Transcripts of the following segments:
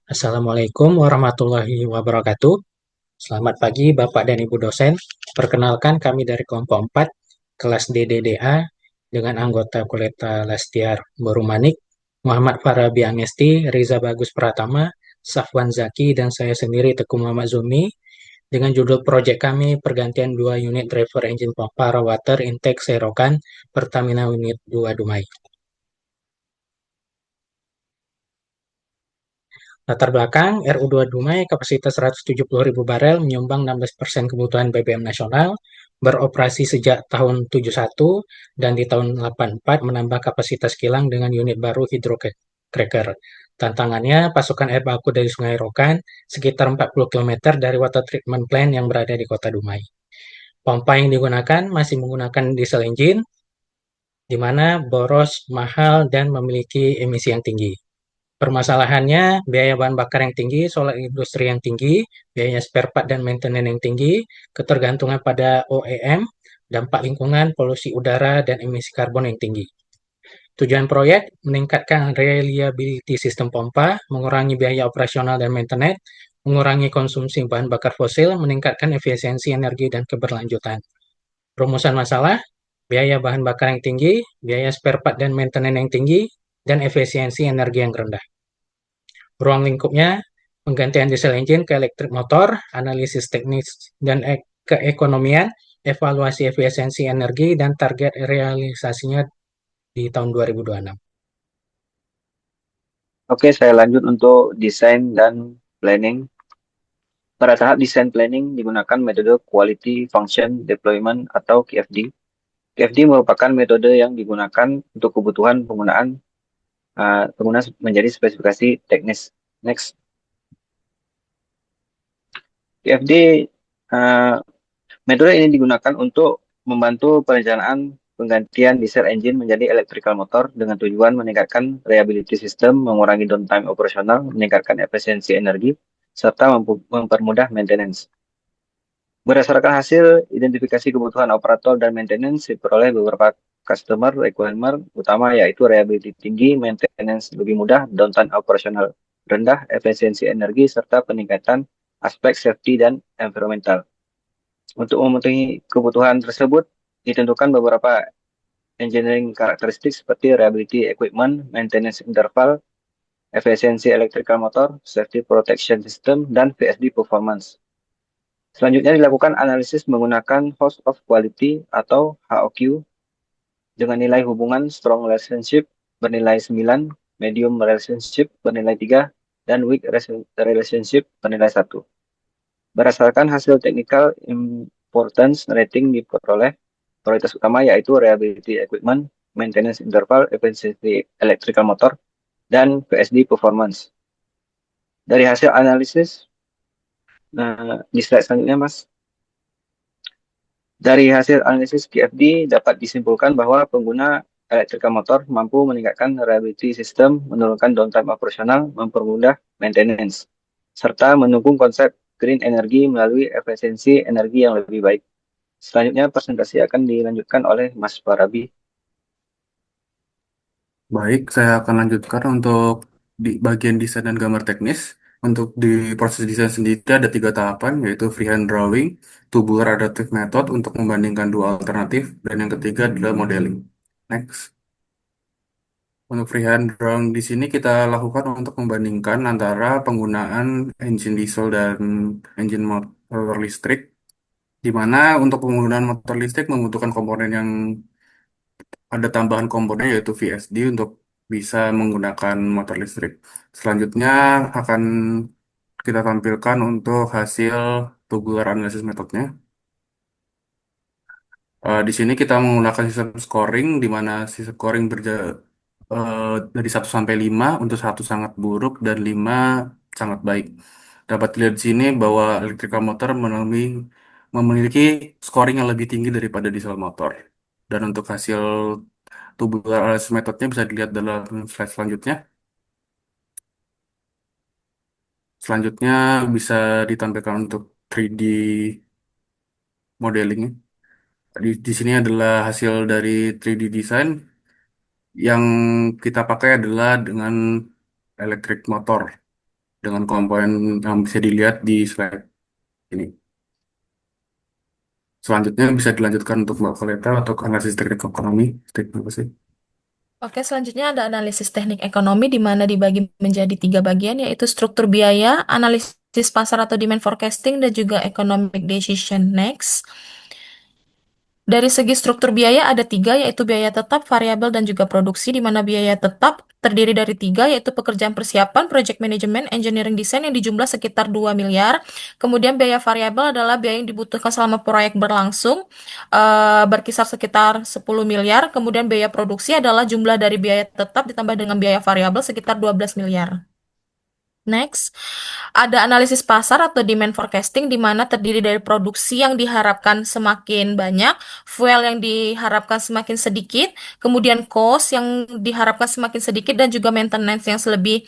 Assalamualaikum warahmatullahi wabarakatuh. Selamat pagi Bapak dan Ibu dosen. Perkenalkan kami dari kelompok 4 kelas DDDA dengan anggota Kuleta Lestiar Borumanik, Muhammad Farabi Angesti, Riza Bagus Pratama, Safwan Zaki, dan saya sendiri Teguh Muhammad Zumi dengan judul proyek kami pergantian 2 unit driver engine pompa raw water intake serokan Pertamina Unit 2 Dumai. Latar belakang, RU2 Dumai kapasitas 170.000 barel menyumbang 16% kebutuhan BBM nasional, beroperasi sejak tahun 71 dan di tahun 84 menambah kapasitas kilang dengan unit baru hydrocracker. Tantangannya, pasokan air baku dari Sungai Rokan sekitar 40 km dari water treatment plant yang berada di kota Dumai. Pompa yang digunakan masih menggunakan diesel engine, di mana boros, mahal, dan memiliki emisi yang tinggi. Permasalahannya, biaya bahan bakar yang tinggi, solar industri yang tinggi, biaya spare part dan maintenance yang tinggi, ketergantungan pada OEM, dampak lingkungan, polusi udara, dan emisi karbon yang tinggi. Tujuan proyek, meningkatkan reliability sistem pompa, mengurangi biaya operasional dan maintenance, mengurangi konsumsi bahan bakar fosil, meningkatkan efisiensi energi dan keberlanjutan. Rumusan masalah, biaya bahan bakar yang tinggi, biaya spare part dan maintenance yang tinggi, dan efisiensi energi yang rendah. Ruang lingkupnya, penggantian diesel engine ke elektrik motor, analisis teknis dan keekonomian, evaluasi efisiensi energi, dan target realisasinya di tahun 2026. Oke, saya lanjut untuk desain dan planning. Pada tahap desain planning digunakan metode Quality Function Deployment atau QFD. QFD merupakan metode yang digunakan untuk kebutuhan penggunaan pengguna menjadi spesifikasi teknis. Next, QFD uh, metode ini digunakan untuk membantu perencanaan penggantian diesel engine menjadi electrical motor dengan tujuan meningkatkan reliability system, mengurangi downtime operasional, meningkatkan efisiensi energi, serta mempermudah maintenance. Berdasarkan hasil identifikasi kebutuhan operator dan maintenance diperoleh beberapa customer requirement utama yaitu reliability tinggi, maintenance lebih mudah, downtime operasional rendah, efisiensi energi, serta peningkatan aspek safety dan environmental. Untuk memenuhi kebutuhan tersebut, ditentukan beberapa engineering karakteristik seperti reliability equipment, maintenance interval, efisiensi electrical motor, safety protection system, dan VSD performance. Selanjutnya dilakukan analisis menggunakan Host of Quality atau HOQ dengan nilai hubungan Strong Relationship bernilai 9, Medium Relationship bernilai 3, dan Weak Relationship bernilai 1. Berdasarkan hasil technical importance rating diperoleh prioritas utama yaitu reliability equipment, maintenance interval, efficiency electrical motor, dan VSD performance. Dari hasil analisis, di slide selanjutnya Mas. Dari hasil analisis QFD dapat disimpulkan bahwa pengguna electrical motor mampu meningkatkan reliability system, menurunkan downtime operasional, mempermudah maintenance, serta mendukung konsep green energy melalui efisiensi energi yang lebih baik. Selanjutnya presentasi akan dilanjutkan oleh Mas Farabi. Baik, saya akan lanjutkan untuk di bagian desain dan gambar teknis. Untuk di proses desain sendiri ada tiga tahapan, yaitu freehand drawing, tubular adaptive method untuk membandingkan dua alternatif, dan yang ketiga adalah modeling. Next. Untuk freehand drawing di sini kita lakukan untuk membandingkan antara penggunaan engine diesel dan engine motor listrik, di mana untuk penggunaan motor listrik membutuhkan komponen yang ada tambahan komponen yaitu VSD untuk bisa menggunakan motor listrik. Selanjutnya akan kita tampilkan untuk hasil tubular analisis metodenya. Di sini kita menggunakan sistem scoring di mana sistem scoring dari 1 sampai 5 untuk 1 sangat buruk dan 5 sangat baik. Dapat dilihat di sini bahwa electrical motor memiliki scoring yang lebih tinggi daripada diesel motor. Dan untuk hasil tubular analysis metodenya bisa dilihat dalam slide selanjutnya. Selanjutnya bisa ditampilkan untuk 3D modeling. Di sini adalah hasil dari 3D design yang kita pakai adalah dengan electric motor. dengan komponen yang bisa dilihat di slide ini. Selanjutnya bisa dilanjutkan untuk Mbak Koleta atau analisis teknik ekonomi. Terima kasih. Oke, selanjutnya ada analisis teknik ekonomi di mana dibagi menjadi 3 bagian, yaitu struktur biaya, analisis pasar atau demand forecasting, dan juga economic decision. Next. Dari segi struktur biaya ada 3, yaitu biaya tetap, variabel, dan juga produksi, di mana biaya tetap terdiri dari 3, yaitu pekerjaan persiapan, project management, engineering design yang dijumlah sekitar 2 miliar. Kemudian biaya variabel adalah biaya yang dibutuhkan selama proyek berlangsung, berkisar sekitar 10 miliar. Kemudian biaya produksi adalah jumlah dari biaya tetap ditambah dengan biaya variabel sekitar 12 miliar. Next, ada analisis pasar atau demand forecasting di mana terdiri dari produksi yang diharapkan semakin banyak, fuel yang diharapkan semakin sedikit, kemudian cost yang diharapkan semakin sedikit, dan juga maintenance yang lebih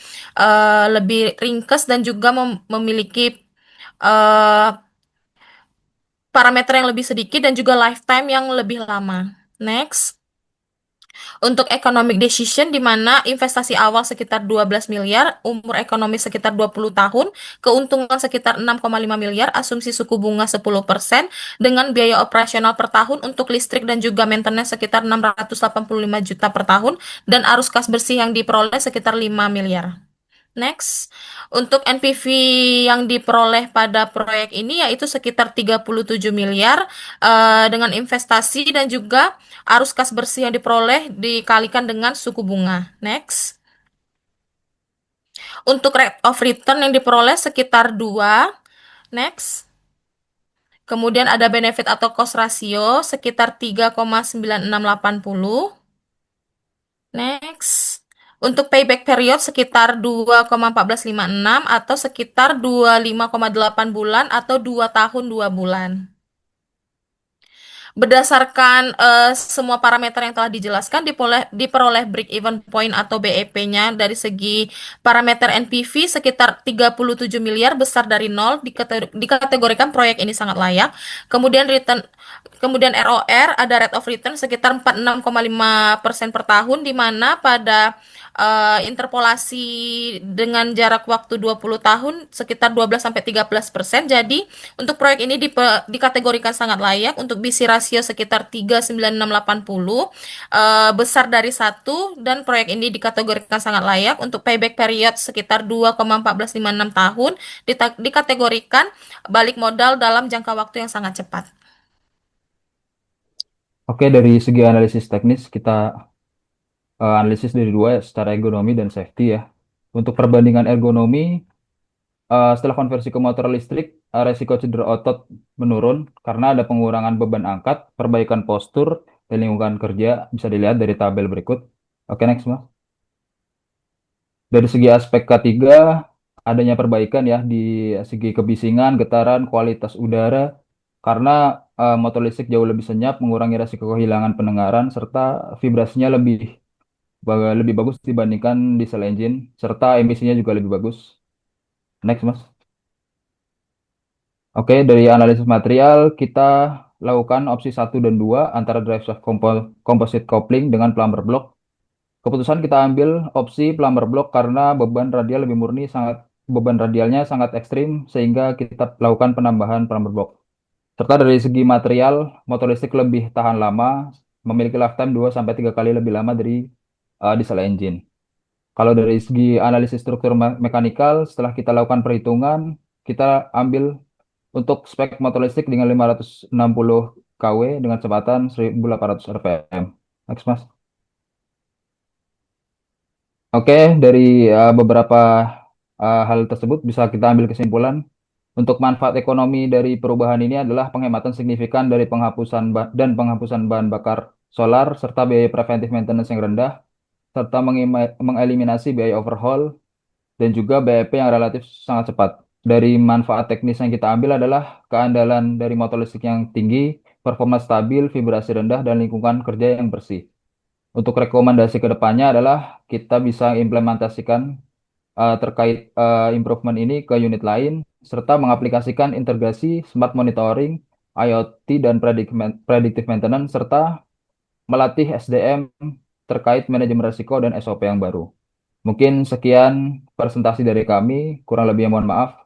ringkas dan juga memiliki eh, parameter yang lebih sedikit dan juga lifetime yang lebih lama. Next. Untuk economic decision di mana investasi awal sekitar 12 miliar, umur ekonomi sekitar 20 tahun, keuntungan sekitar 6,5 miliar, asumsi suku bunga 10%, dengan biaya operasional per tahun untuk listrik dan juga maintenance sekitar 685 juta per tahun, dan arus kas bersih yang diperoleh sekitar 5 miliar. Next, untuk NPV yang diperoleh pada proyek ini yaitu sekitar 37 miliar dengan investasi dan juga arus kas bersih yang diperoleh dikalikan dengan suku bunga. Next, untuk rate of return yang diperoleh sekitar 2. Next, kemudian ada benefit atau cost ratio sekitar 3,9680. Next. Untuk payback period sekitar 2,1456 atau sekitar 25,8 bulan atau 2 tahun 2 bulan. Berdasarkan semua parameter yang telah dijelaskan, diperoleh break-even point atau BEP-nya dari segi parameter NPV sekitar 37 miliar, besar dari 0, dikategorikan proyek ini sangat layak. Kemudian ROR, ada rate of return sekitar 46,5% per tahun, di mana pada interpolasi dengan jarak waktu 20 tahun sekitar 12-13%. Jadi, untuk proyek ini dikategorikan sangat layak untuk BC rasio sekitar 3,9680, besar dari 1, dan proyek ini dikategorikan sangat layak untuk payback period sekitar 2,1456 tahun, dikategorikan balik modal dalam jangka waktu yang sangat cepat. Oke, dari segi analisis teknis kita analisis dari 2 secara ergonomi dan safety ya. Untuk perbandingan ergonomi, setelah konversi ke motor listrik, resiko cedera otot menurun karena ada pengurangan beban angkat, perbaikan postur, dan lingkungan kerja bisa dilihat dari tabel berikut. Oke, next, Mas. Dari segi aspek K3, adanya perbaikan ya di segi kebisingan, getaran, kualitas udara, karena motor listrik jauh lebih senyap, mengurangi resiko kehilangan pendengaran, serta vibrasinya lebih bagus dibandingkan diesel engine, serta emisinya juga lebih bagus. Next, Mas. Oke, dari analisis material, kita lakukan opsi 1 dan 2 antara drive shaft composite coupling dengan plumber block. Keputusan kita ambil opsi plumber block karena beban radialnya sangat ekstrim sehingga kita lakukan penambahan plumber block. Serta dari segi material, motor listrik lebih tahan lama, memiliki lifetime 2-3 kali lebih lama dari diesel engine. Kalau dari segi analisis struktur mekanikal, setelah kita lakukan perhitungan, kita ambil untuk spek motor listrik dengan 560 kW dengan kecepatan 1800 rpm. Next, Mas. Oke, dari beberapa hal tersebut bisa kita ambil kesimpulan untuk manfaat ekonomi dari perubahan ini adalah penghematan signifikan dari penghapusan bahan bakar solar serta biaya preventive maintenance yang rendah serta mengeliminasi biaya overhaul dan juga BEP yang relatif sangat cepat. Dari manfaat teknis yang kita ambil adalah keandalan dari motor listrik yang tinggi, performa stabil, vibrasi rendah, dan lingkungan kerja yang bersih. Untuk rekomendasi ke depannya adalah kita bisa implementasikan terkait improvement ini ke unit lain, serta mengaplikasikan integrasi smart monitoring, IoT, dan predictive maintenance, serta melatih SDM terkait manajemen risiko dan SOP yang baru. Mungkin sekian presentasi dari kami, kurang lebihnya mohon maaf.